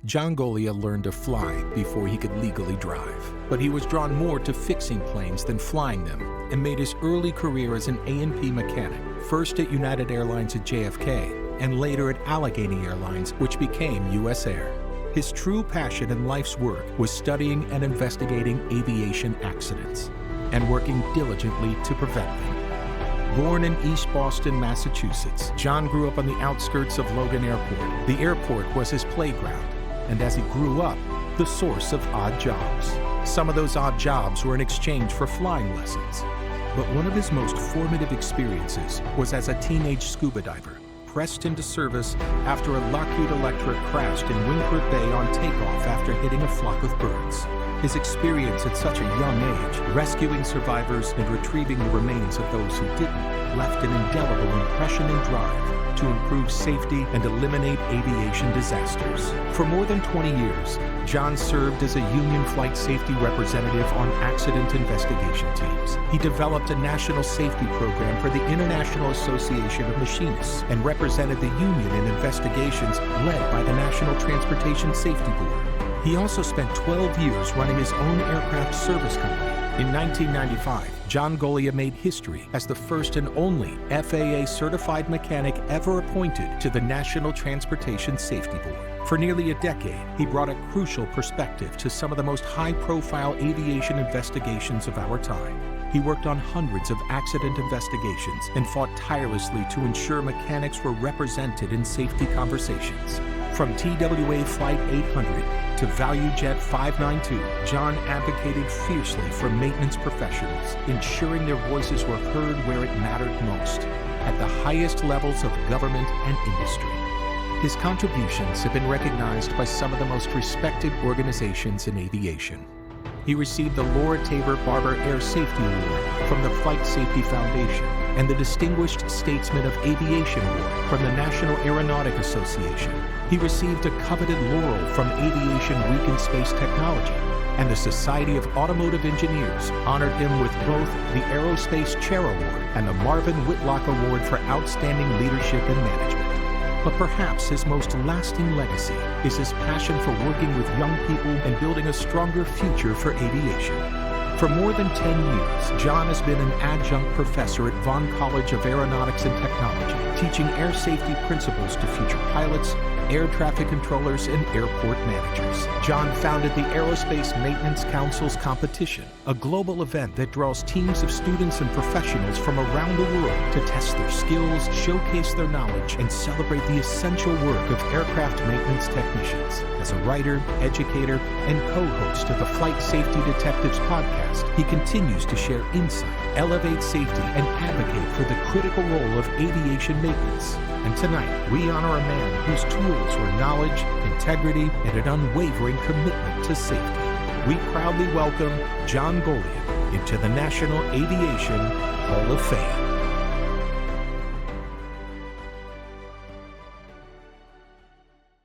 John Goglia learned to fly before he could legally drive, but he was drawn more to fixing planes than flying them and made his early career as an A&P mechanic, first at United Airlines at JFK and later at Allegheny Airlines, which became US Air. His true passion in life's work was studying and investigating aviation accidents and working diligently to prevent them. Born in East Boston, Massachusetts, John grew up on the outskirts of Logan Airport. The airport was his playground, and as he grew up, the source of odd jobs. Some of those odd jobs were in exchange for flying lessons. But one of his most formative experiences was as a teenage scuba diver, pressed into service after a Lockheed Electra crashed in Wingport Bay on takeoff after hitting a flock of birds. His experience at such a young age, rescuing survivors and retrieving the remains of those who didn't, left an indelible impression and drive to improve safety and eliminate aviation disasters. For more than 20 years, John served as a Union Flight Safety Representative on accident investigation teams. He developed a national safety program for the International Association of Machinists and represented the union in investigations led by the National Transportation Safety Board. He also spent 12 years running his own aircraft service company. In 1995, John Goglia made history as the first and only FAA-certified mechanic ever appointed to the National Transportation Safety Board. For nearly a decade, he brought a crucial perspective to some of the most high-profile aviation investigations of our time. He worked on hundreds of accident investigations and fought tirelessly to ensure mechanics were represented in safety conversations. From TWA Flight 800 to ValueJet 592, John advocated fiercely for maintenance professionals, ensuring their voices were heard where it mattered most, at the highest levels of government and industry. His contributions have been recognized by some of the most respected organizations in aviation. He received the Laura Tabor Barber Air Safety Award from the Flight Safety Foundation and the Distinguished Statesman of Aviation Award from the National Aeronautic Association. He received a coveted laurel from Aviation Week in Space Technology, and the Society of Automotive Engineers honored him with both the Aerospace Chair Award and the Marvin Whitlock Award for Outstanding Leadership and Management. But perhaps his most lasting legacy is his passion for working with young people and building a stronger future for aviation. For more than 10 years, John has been an adjunct professor at Vaughn College of Aeronautics and Technology, teaching air safety principles to future pilots, air traffic controllers, and airport managers. John founded the Aerospace Maintenance Council's competition, a global event that draws teams of students and professionals from around the world to test their skills, showcase their knowledge, and celebrate the essential work of aircraft maintenance technicians. As a writer, educator, and co-host of the Flight Safety Detectives podcast, he continues to share insight, elevate safety, and advocate for the critical role of aviation maintenance. And tonight, we honor a man whose tools were knowledge, integrity, and an unwavering commitment to safety. We proudly welcome John Goglia into the National Aviation Hall of Fame.